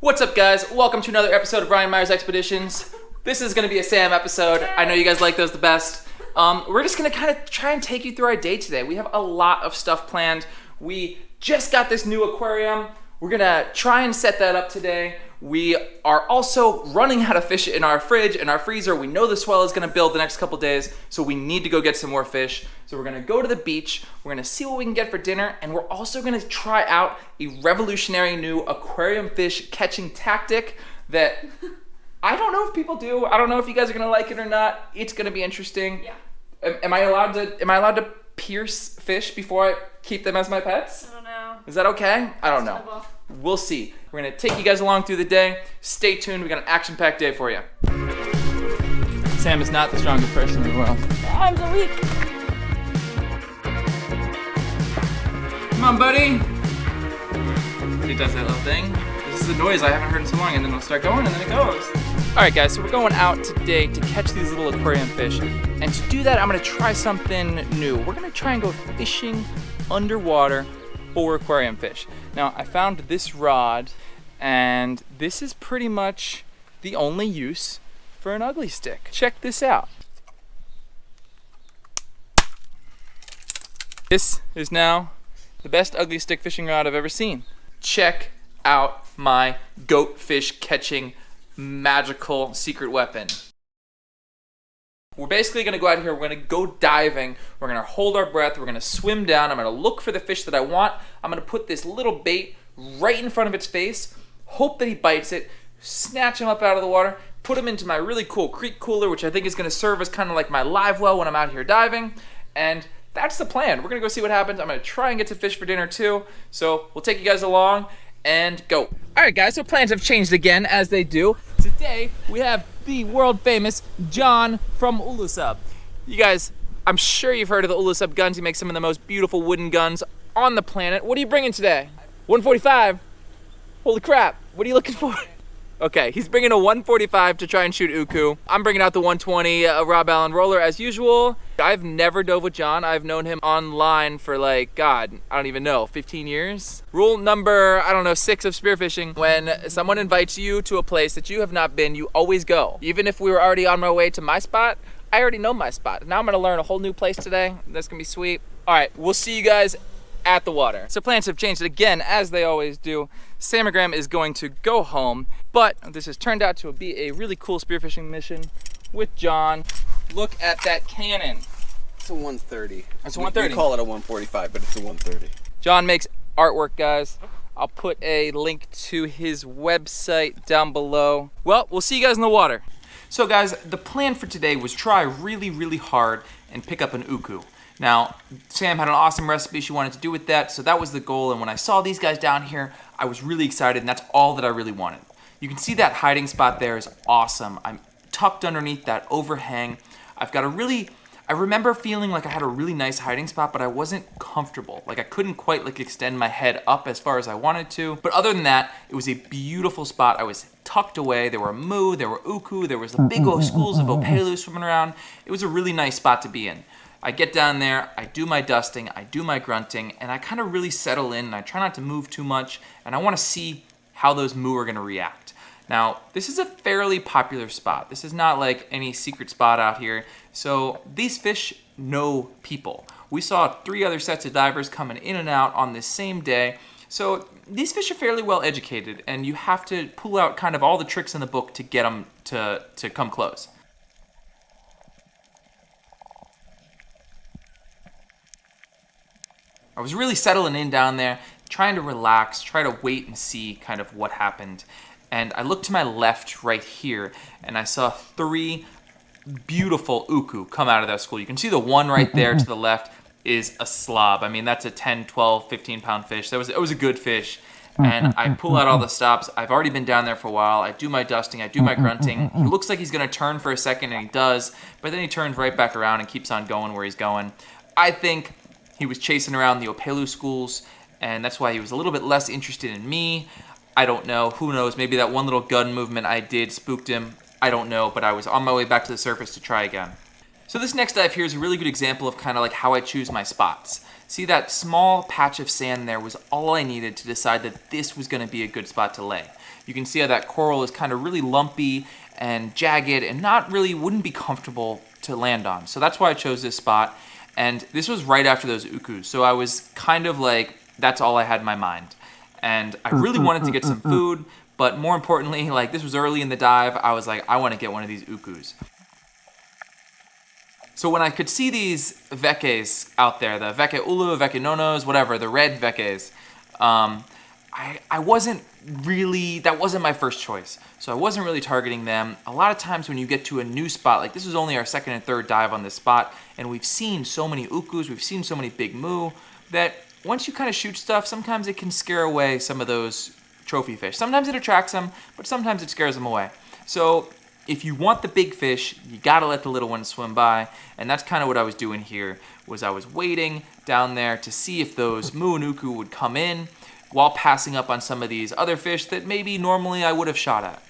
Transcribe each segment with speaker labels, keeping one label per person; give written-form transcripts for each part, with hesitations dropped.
Speaker 1: What's up, guys? Welcome to another episode of Ryan Meyer's Expeditions. This is going to be a Sam episode. I know you guys like those the best. We're just going to kind of try and take you through our day today. We have a lot of stuff planned. We just got this new aquarium. We're going to try and set that up today. We are also running out of fish in our fridge and our freezer. We know the swell is going to build the next couple days, so we need to go get some more fish. So we're going to go to the beach. We're going to see what we can get for dinner, and we're also going to try out a revolutionary new aquarium fish catching tactic that I don't know if people do. I don't know if you guys are going to like it or not. It's going to be interesting. Yeah. Am I allowed to pierce fish before I keep them as my pets?
Speaker 2: I don't know.
Speaker 1: Is that okay? I don't know. We'll see. We're gonna take you guys along through the day. Stay tuned. We got an action-packed day for you. Sam is not the strongest person in the world.
Speaker 2: Arms are weak.
Speaker 1: Come on, buddy. He does that little thing. This is a noise I haven't heard in so long, and then it'll start going, and then it goes. All right, guys, so we're going out today to catch these little aquarium fish. And to do that, I'm gonna try something new. We're gonna try and go fishing underwater for aquarium fish. Now, I found this rod, and this is pretty much the only use for an ugly stick. Check this out. This is now the best ugly stick fishing rod I've ever seen. Check out my goat fish catching magical secret weapon. We're basically gonna go out here, we're gonna go diving, we're gonna hold our breath, we're gonna swim down, I'm gonna look for the fish that I want, I'm gonna put this little bait right in front of its face, hope that he bites it, snatch him up out of the water, put him into my really cool creek cooler, which I think is gonna serve as kind of like my live well when I'm out here diving, and that's the plan. We're gonna go see what happens. I'm gonna try and get some fish for dinner too, so we'll take you guys along and go. All right, guys, so plans have changed again, as they do. Today, we have the world famous John from UluSub. You guys, I'm sure you've heard of the UluSub guns. He makes some of the most beautiful wooden guns on the planet. What are you bringing today? 145? Holy crap, what are you looking for? Okay, he's bringing a 145 to try and shoot uku. I'm bringing out the 120 Rob Allen roller as usual. I've never dove with John. I've known him online for like, God, I don't even know, 15 years? Rule number, 6 of spearfishing. When someone invites you to a place that you have not been, you always go. Even if we were already on my way to my spot, I already know my spot. Now I'm gonna learn a whole new place today. That's gonna be sweet. All right, we'll see you guys at the water. So plans have changed again, as they always do. Samagram is going to go home, but this has turned out to be a really cool spearfishing mission with John. Look at that cannon.
Speaker 3: It's a 130.
Speaker 1: It's a 130.
Speaker 3: We call it a 145, but it's a 130.
Speaker 1: John makes artwork, guys. I'll put a link to his website down below. Well, we'll see you guys in the water. So guys, the plan for today was try really, really hard and pick up an uku. Now, Sam had an awesome recipe she wanted to do with that, so that was the goal, and when I saw these guys down here, I was really excited, and that's all that I really wanted. You can see that hiding spot there is awesome. I'm tucked underneath that overhang. I remember feeling like I had a really nice hiding spot, but I wasn't comfortable. Like I couldn't quite extend my head up as far as I wanted to. But other than that, it was a beautiful spot. I was tucked away. There were moo, there were uku, there was the big old schools of opelu swimming around. It was a really nice spot to be in. I get down there, I do my dusting, I do my grunting, and I kind of really settle in, and I try not to move too much, and I want to see how those moo are going to react. Now, this is a fairly popular spot. This is not like any secret spot out here, so these fish know people. We saw 3 other sets of divers coming in and out on this same day, so these fish are fairly well educated, and you have to pull out kind of all the tricks in the book to get them to come close. I was really settling in down there, trying to relax, try to wait and see kind of what happened. And I looked to my left right here, and I saw 3 beautiful uku come out of that school. You can see the one right there to the left is a slob. I mean, that's a 10, 12, 15-pound fish. It was a good fish. And I pull out all the stops. I've already been down there for a while. I do my dusting, I do my grunting. He looks like he's gonna turn for a second, and he does, but then he turns right back around and keeps on going where he's going. I think he was chasing around the opelu schools, and that's why he was a little bit less interested in me. I don't know. Who knows? Maybe that one little gun movement I did spooked him. I don't know, but I was on my way back to the surface to try again. So this next dive here is a really good example of kind of like how I choose my spots. See, that small patch of sand there was all I needed to decide that this was going to be a good spot to lay. You can see how that coral is kind of really lumpy and jagged and wouldn't be comfortable to land on. So that's why I chose this spot. And this was right after those ukus. So I was kind of like, that's all I had in my mind. And I really wanted to get some food, but more importantly, like this was early in the dive, I was like, I want to get one of these ukus. So when I could see these vekes out there, the veke ulu, veke nonos, whatever, the red vekes, I wasn't really, that wasn't my first choice. So I wasn't really targeting them. A lot of times when you get to a new spot, like this was only our second and third dive on this spot, and we've seen so many ukus, we've seen so many big moo, that once you kind of shoot stuff, sometimes it can scare away some of those trophy fish. Sometimes it attracts them, but sometimes it scares them away. So if you want the big fish, you gotta let the little ones swim by, and that's kind of what I was doing here, was I was waiting down there to see if those moo and uku would come in, while passing up on some of these other fish that maybe normally I would have shot at.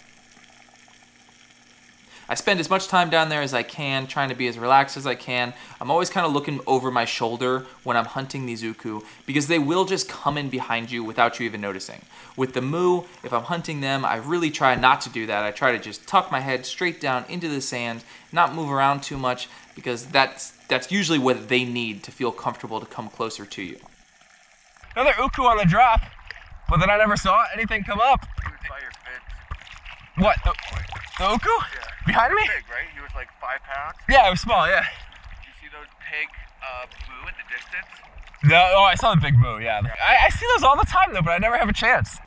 Speaker 1: I spend as much time down there as I can, trying to be as relaxed as I can. I'm always kind of looking over my shoulder when I'm hunting these uku, because they will just come in behind you without you even noticing. With the moo, if I'm hunting them, I really try not to do that. I try to just tuck my head straight down into the sand, not move around too much, because that's usually what they need to feel comfortable to come closer to you.
Speaker 2: Another uku on the drop, but then I never saw anything come up.
Speaker 4: He was by your fence.
Speaker 2: What? The uku?
Speaker 4: Yeah.
Speaker 2: Behind me?
Speaker 4: Big, right? He was like 5 pounds.
Speaker 2: Yeah, it was small, yeah.
Speaker 4: You see those pig moo in the distance?
Speaker 2: No, oh, I saw the big moo, yeah. I see those all the time though, but I never have a chance.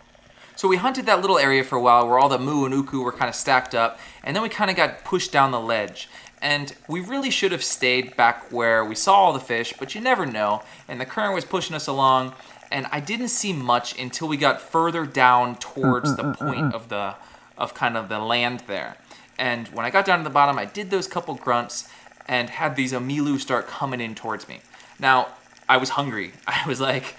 Speaker 1: So we hunted that little area for a while where all the moo and uku were kind of stacked up, and then we kind of got pushed down the ledge. And we really should have stayed back where we saw all the fish, but you never know. And the current was pushing us along, and I didn't see much until we got further down towards the point of kind of the land there. And when I got down to the bottom, I did those couple grunts and had these omilu start coming in towards me. Now, I was hungry. I was like,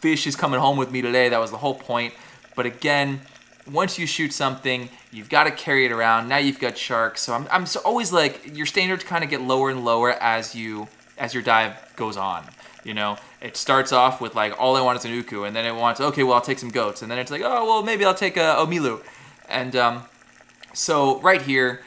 Speaker 1: fish is coming home with me today. That was the whole point. But again, once you shoot something, you've got to carry it around. Now you've got sharks. So I'm always like, your standards kind of get lower and lower as your dive goes on. You know, it starts off with like, all I want is an uku, and then it wants, okay, well, I'll take some goats. And then it's like, oh, well, maybe I'll take a omilu. And so right here,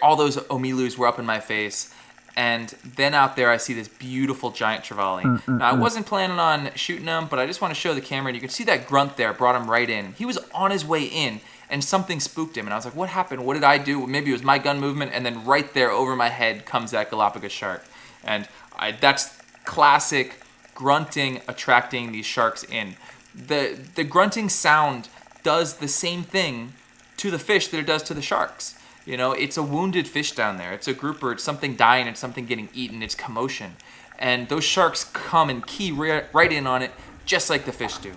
Speaker 1: all those omilus were up in my face. And then out there, I see this beautiful giant trevally. Now, I wasn't planning on shooting him, but I just want to show the camera. And you can see that grunt there brought him right in. He was on his way in, and something spooked him. And I was like, what happened? What did I do? Maybe it was my gun movement. And then right there over my head comes that Galapagos shark. And that's classic grunting attracting these sharks in. The grunting sound does the same thing to the fish that it does to the sharks. You know, it's a wounded fish down there. It's a grouper. It's something dying. It's something getting eaten. It's commotion. And those sharks come and key right in on it, just like the fish do.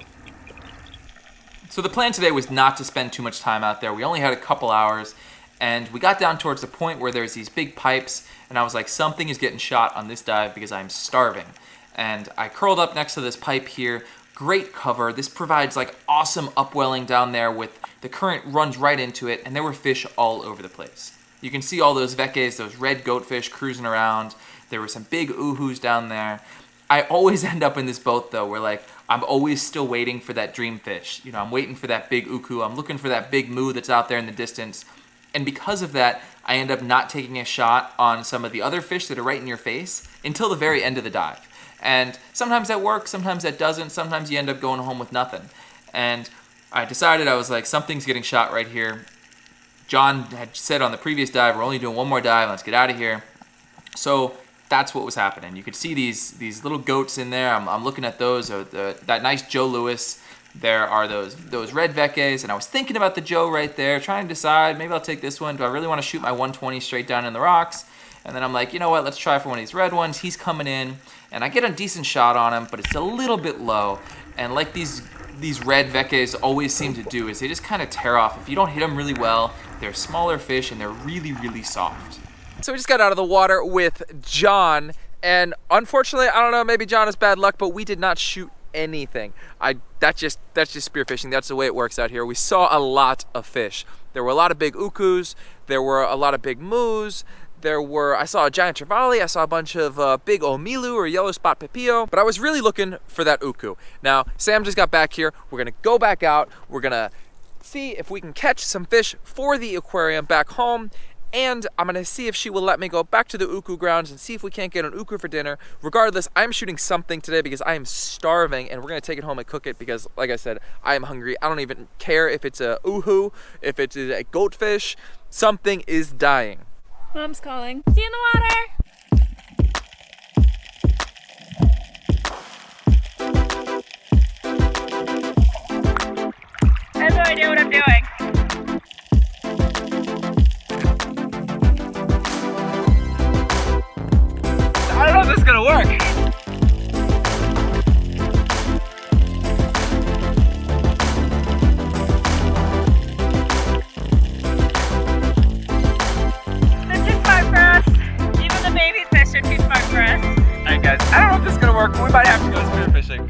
Speaker 1: So the plan today was not to spend too much time out there. We only had a couple hours, and we got down towards the point where there's these big pipes, and I was like, something is getting shot on this dive because I'm starving. And I curled up next to this pipe here. Great cover. This provides like awesome upwelling down there with the current runs right into it, and there were fish all over the place. You can see all those vekes, those red goatfish cruising around. There were some big uhus down there. I always end up in this boat though, where like I'm always still waiting for that dream fish. You know, I'm waiting for that big uku. I'm looking for that big moo that's out there in the distance. And because of that, I end up not taking a shot on some of the other fish that are right in your face until the very end of the dive. And sometimes that works, sometimes that doesn't, sometimes you end up going home with nothing. And I decided, I was like, something's getting shot right here. John had said on the previous dive, we're only doing one more dive, let's get out of here. So that's what was happening. You could see these little goats in there. I'm looking at those, that nice Joe Louis. There are those red vekes, and I was thinking about the Joe right there, trying to decide, maybe I'll take this one. Do I really want to shoot my 120 straight down in the rocks? And then I'm like, you know what, let's try for one of these red ones. He's coming in, and I get a decent shot on him, but it's a little bit low. And like these red vekes always seem to do, is they just kind of tear off. If you don't hit them really well, they're smaller fish, and they're really, really soft. So we just got out of the water with John, and unfortunately, I don't know, maybe John has bad luck, but we did not shoot anything. That's just spearfishing. That's the way it works out here. We saw a lot of fish. There were a lot of big ukus. There were a lot of big moos. I saw a giant trevally. I saw a bunch of big omilu or yellow spot pepillo, but I was really looking for that uku. Now, Sam just got back here. We're gonna go back out. We're gonna see if we can catch some fish for the aquarium back home. And I'm gonna see if she will let me go back to the uku grounds and see if we can't get an uku for dinner. Regardless, I'm shooting something today because I am starving, and we're gonna take it home and cook it because, like I said, I am hungry. I don't even care if it's a uhu, if it's a goatfish, something is dying.
Speaker 5: Mom's calling. See you in the water. I have no idea what I'm doing.
Speaker 2: I don't know if this is gonna work.
Speaker 5: They're too smart for us. Even the baby fish are too smart for us.
Speaker 2: Alright guys, I don't know if this is gonna work. We might have to go spearfishing.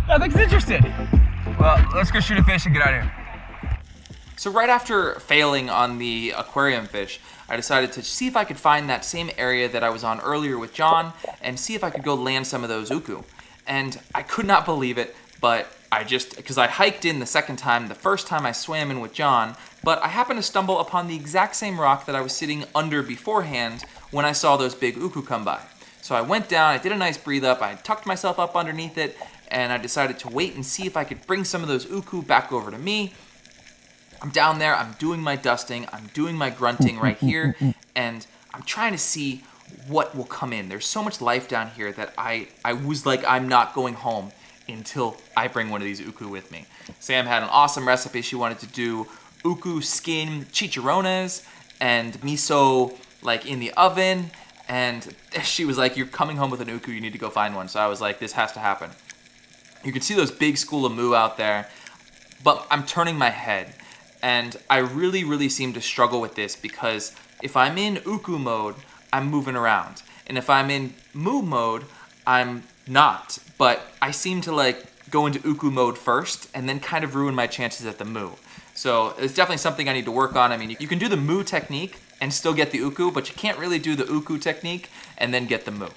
Speaker 2: Nothing's interested. Well, let's go shoot a fish and get out of here.
Speaker 1: So right after failing on the aquarium fish, I decided to see if I could find that same area that I was on earlier with John and see if I could go land some of those uku. And I could not believe it, but because I hiked in the second time, the first time I swam in with John, but I happened to stumble upon the exact same rock that I was sitting under beforehand when I saw those big uku come by. So I went down, I did a nice breathe up, I tucked myself up underneath it, and I decided to wait and see if I could bring some of those uku back over to me. I'm down there, I'm doing my dusting, I'm doing my grunting right here, and I'm trying to see what will come in. There's so much life down here that I was like, I'm not going home until I bring one of these uku with me. Sam had an awesome recipe. She wanted to do uku skin chicharrones and miso like in the oven, and she was like, you're coming home with an uku, you need to go find one. So I was like, this has to happen. You can see those big school of moo out there, but I'm turning my head. And I really, really seem to struggle with this because if I'm in uku mode, I'm moving around. And if I'm in moo mode, I'm not. But I seem to like go into uku mode first and then kind of ruin my chances at the moo. So it's definitely something I need to work on. I mean, you can do the moo technique and still get the uku, but you can't really do the uku technique and then get the moo.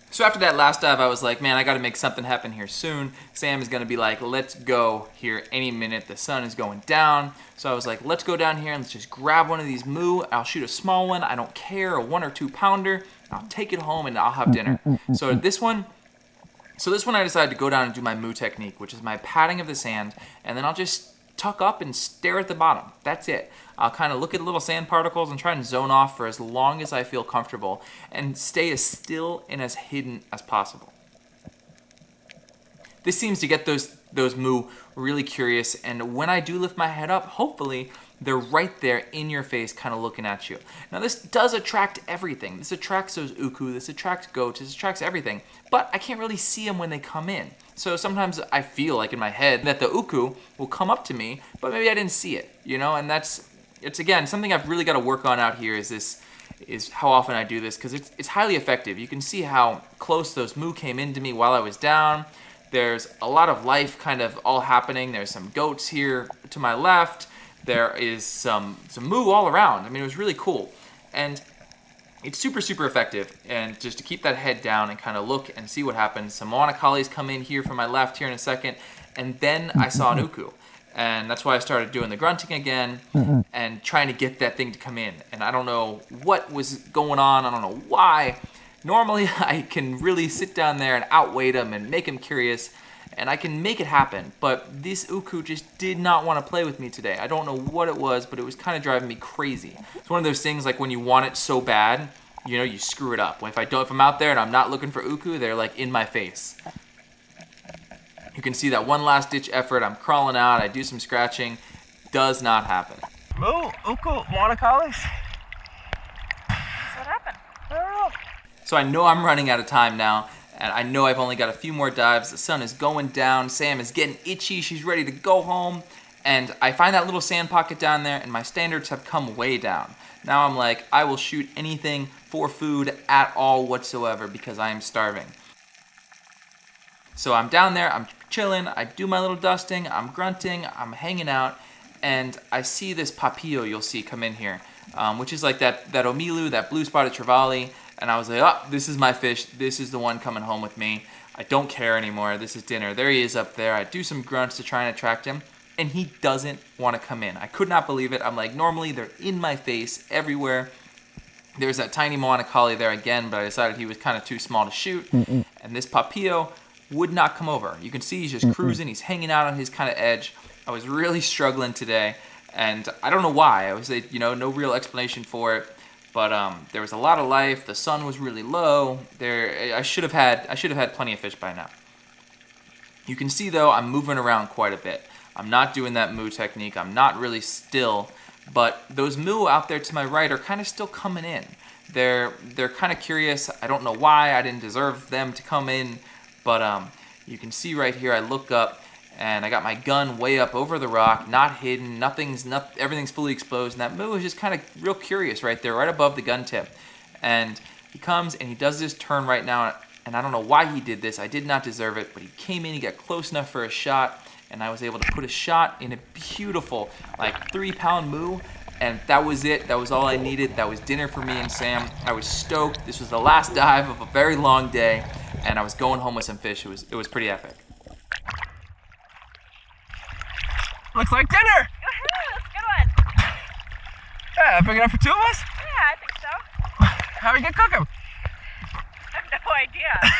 Speaker 1: So after that last dive, I was like, man, I gotta make something happen here soon. Sam is gonna be like, let's go here any minute. The sun is going down. So I was like, let's go down here and let's just grab one of these moo. I'll shoot a small one. I don't care, a 1 or 2 pounder. I'll take it home and I'll have dinner. So this one I decided to go down and do my moo technique, which is my patting of the sand, and then I'll just tuck up and stare at the bottom. That's it. I'll kind of look at little sand particles and try and zone off for as long as I feel comfortable and stay as still and as hidden as possible. This seems to get those moo really curious, and when I do lift my head up, hopefully they're right there in your face kind of looking at you. Now this does attract everything. This attracts those uku, this attracts goats, this attracts everything, but I can't really see them when they come in. So sometimes I feel like in my head that the uku will come up to me, but maybe I didn't see it, you know, and it's again, something I've really got to work on out here is how often I do this, because it's highly effective. You can see how close those moo came into me while I was down. There's a lot of life kind of all happening. There's some goats here to my left. There is some moo all around. I mean, it was really cool. And it's super, super effective. And just to keep that head down and kind of look and see what happens. Some Moana collies come in here from my left here in a second. And then I saw an uku. And that's why I started doing the grunting again and trying to get that thing to come in. And I don't know what was going on. I don't know why. Normally, I can really sit down there and outweigh them and make them curious. And I can make it happen. But this uku just did not want to play with me today. I don't know what it was, but it was kind of driving me crazy. It's one of those things like when you want it so bad, you know, you screw it up. If I'm out there and I'm not looking for uku, they're like in my face. You can see that one last ditch effort. I'm crawling out. I do some scratching. Does not happen.
Speaker 2: Moo, uku, Moana collies.
Speaker 5: What happened?
Speaker 2: I don't know.
Speaker 1: So I know I'm running out of time now, and I know I've only got a few more dives. The sun is going down. Sam is getting itchy. She's ready to go home. And I find that little sand pocket down there, and my standards have come way down. Now I'm like, I will shoot anything for food at all whatsoever because I am starving. So I'm down there, I'm chilling, I do my little dusting, I'm grunting, I'm hanging out, and I see this papillo you'll see come in here, which is like that omilu, that blue spotted trevally, and I was like, oh, this is my fish. This is the one coming home with me. I don't care anymore. This is dinner. There he is up there. I do some grunts to try and attract him, and he doesn't want to come in. I could not believe it. I'm like, normally they're in my face everywhere. There's that tiny Moana collie there again, but I decided he was kind of too small to shoot. And this papillo would not come over. You can see he's just cruising. He's hanging out on his kind of edge. I was really struggling today, and I don't know why. I was, no real explanation for it. But there was a lot of life. The sun was really low. I should have had plenty of fish by now. You can see though, I'm moving around quite a bit. I'm not doing that moo technique. I'm not really still. But those moo out there to my right are kind of still coming in. They're kind of curious. I don't know why. I didn't deserve them to come in. But you can see right here, I look up and I got my gun way up over the rock, not hidden, everything's fully exposed. And that moo is just kind of real curious right there, right above the gun tip. And he comes and he does this turn right now, and I don't know why he did this. I did not deserve it, but he came in, he got close enough for a shot, and I was able to put a shot in a beautiful, like 3-pound moo, and that was it. That was all I needed. That was dinner for me and Sam. I was stoked. This was the last dive of a very long day, and I was going home with some fish. It was pretty epic.
Speaker 2: Looks like dinner!
Speaker 5: Woohoo! That's a good one.
Speaker 2: Yeah, big enough for 2 of us?
Speaker 5: Yeah, I think so.
Speaker 2: How are we gonna cook them?
Speaker 5: I have no idea.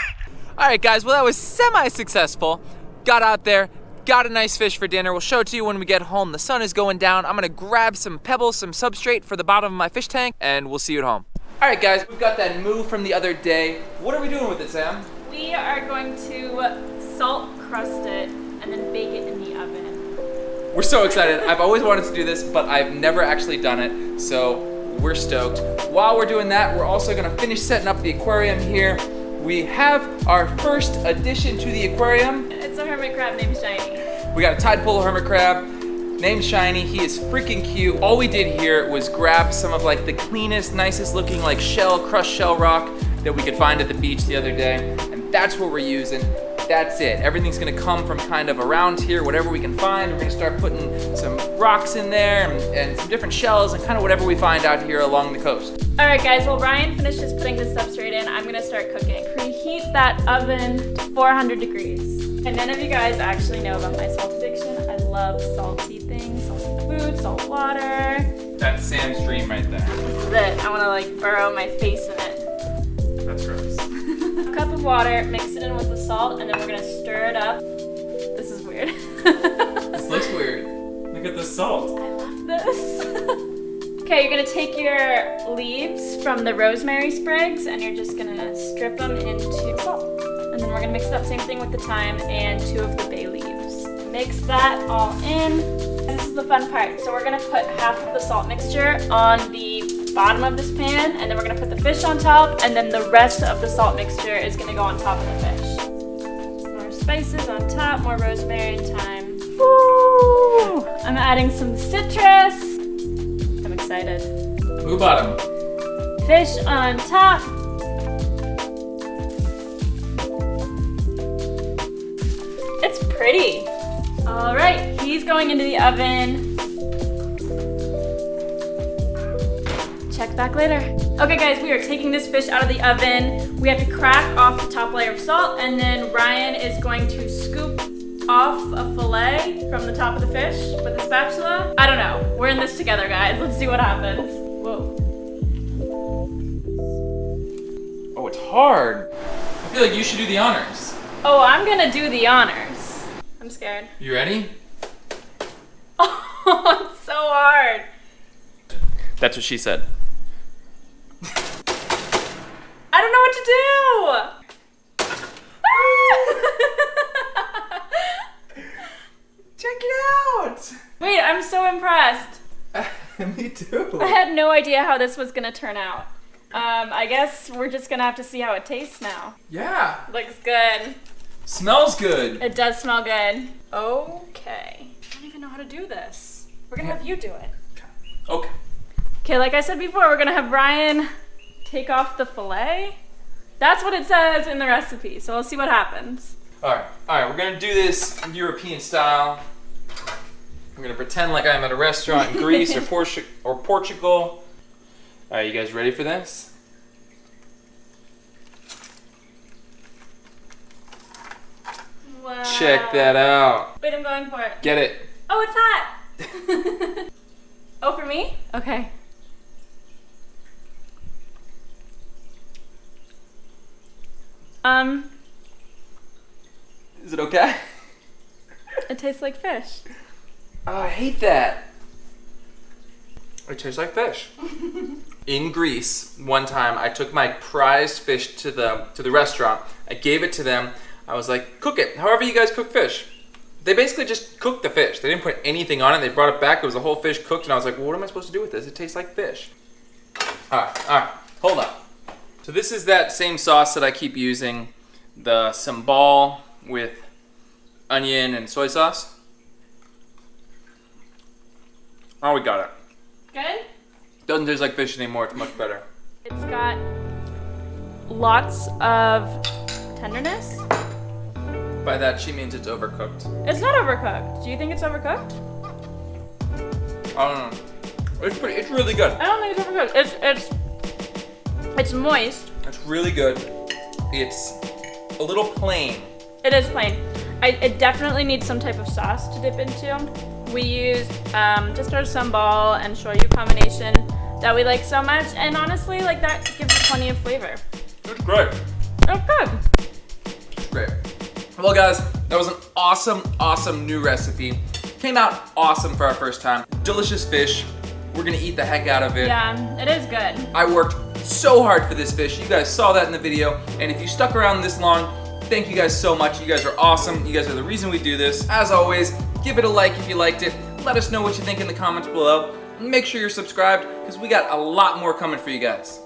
Speaker 1: All right, guys. Well, that was semi-successful. Got out there, got a nice fish for dinner. We'll show it to you when we get home. The sun is going down. I'm gonna grab some pebbles, some substrate for the bottom of my fish tank, and we'll see you at home. All right, guys. We've got that moo from the other day. What are we doing with it, Sam?
Speaker 5: We are going to salt crust it and then bake it in the oven.
Speaker 1: We're so excited. I've always wanted to do this, but I've never actually done it, so we're stoked. While we're doing that, we're also gonna finish setting up the aquarium here. We have our first addition to the aquarium.
Speaker 5: It's a hermit crab named Shiny.
Speaker 1: We got a tide pool hermit crab named Shiny. He is freaking cute. All we did here was grab some of like the cleanest, nicest looking like crushed shell rock that we could find at the beach the other day, and that's what we're using. That's it. Everything's gonna come from kind of around here, whatever we can find. We're gonna start putting some rocks in there and some different shells and kind of whatever we find out here along the coast.
Speaker 5: All right, guys, while Ryan finishes putting the substrate in, I'm gonna start cooking. Preheat that oven to 400 degrees. And none of you guys actually know about my salt addiction. I love salty things, salty food, salt water.
Speaker 1: That's Sam's dream right there.
Speaker 5: This is it. I wanna like burrow my face in it.
Speaker 1: That's gross.
Speaker 5: A cup of water, mix it in with the salt, and then we're gonna stir it up. This is weird.
Speaker 1: This looks weird. Look at the salt.
Speaker 5: I love this. Okay, you're gonna take your leaves from the rosemary sprigs and you're just gonna strip them into salt. And then we're gonna mix it up, same thing with the thyme and 2 of the bay leaves. Mix that all in. This is the fun part. So we're gonna put half of the salt mixture on the bottom of this pan, and then we're gonna put the fish on top, and then the rest of the salt mixture is gonna go on top of the fish. More spices on top, more rosemary and thyme. Woo! I'm adding some citrus. I'm excited.
Speaker 1: Moo bottom.
Speaker 5: Fish on top. It's pretty. All right, he's going into the oven. Check back later. Okay guys, we are taking this fish out of the oven. We have to crack off the top layer of salt, and then Ryan is going to scoop off a fillet from the top of the fish with a spatula. I don't know. We're in this together, guys. Let's see what happens. Whoa.
Speaker 1: Oh, it's hard. I feel like you should do the honors.
Speaker 5: Oh, I'm gonna do the honors. I'm scared.
Speaker 1: You ready?
Speaker 5: Oh, it's so hard.
Speaker 1: That's what she said.
Speaker 5: I don't know what to do.
Speaker 1: Check it out.
Speaker 5: Wait, I'm so impressed.
Speaker 1: Me too.
Speaker 5: I had no idea how this was gonna turn out. I guess we're just gonna have to see how it tastes now.
Speaker 1: Yeah.
Speaker 5: Looks good.
Speaker 1: Smells good.
Speaker 5: It does smell good. Okay. I don't even know how to do this. We're gonna have you do it.
Speaker 1: Okay.
Speaker 5: Okay, like I said before, we're gonna have Ryan take off the fillet. That's what it says in the recipe, so we'll see what happens.
Speaker 1: All right, we're gonna do this European style. I'm gonna pretend like I'm at a restaurant in Greece or Portugal. All right, you guys ready for this?
Speaker 5: Wow.
Speaker 1: Check that out.
Speaker 5: Wait, I'm going for it.
Speaker 1: Get it?
Speaker 5: Oh, it's hot. Oh, for me? Okay.
Speaker 1: Is it okay?
Speaker 5: It tastes like fish.
Speaker 1: Oh, I hate that. It tastes like fish. In Greece, one time I took my prized fish to the restaurant. I gave it to them. I was like, cook it, however you guys cook fish. They basically just cooked the fish. They didn't put anything on it. They brought it back. It was a whole fish cooked, and I was like, well, what am I supposed to do with this? It tastes like fish. All right, hold on. So this is that same sauce that I keep using, the sambal with onion and soy sauce. Oh, we got it.
Speaker 5: Good?
Speaker 1: Doesn't taste like fish anymore. It's much better.
Speaker 5: It's got lots of tenderness.
Speaker 1: By that, she means it's overcooked.
Speaker 5: It's not overcooked. Do you think it's overcooked?
Speaker 1: I don't know. It's really good.
Speaker 5: I don't think it's overcooked. It's moist.
Speaker 1: It's really good. It's a little plain.
Speaker 5: It is plain. It definitely needs some type of sauce to dip into. We used just our sambal and shoyu combination that we like so much, and honestly, like that gives it plenty of flavor.
Speaker 1: It's great.
Speaker 5: It's good.
Speaker 1: It's great. Well, guys, that was an awesome new recipe. Came out awesome for our first time. Delicious fish. We're gonna eat the heck out of it.
Speaker 5: Yeah, it is good.
Speaker 1: I worked so hard for this fish. You guys saw that in the video, and if you stuck around this long, thank you guys so much. You guys are awesome. You guys are the reason we do this. As always, give it a like if you liked it. Let us know what you think in the comments below. Make sure you're subscribed, because we got a lot more coming for you guys.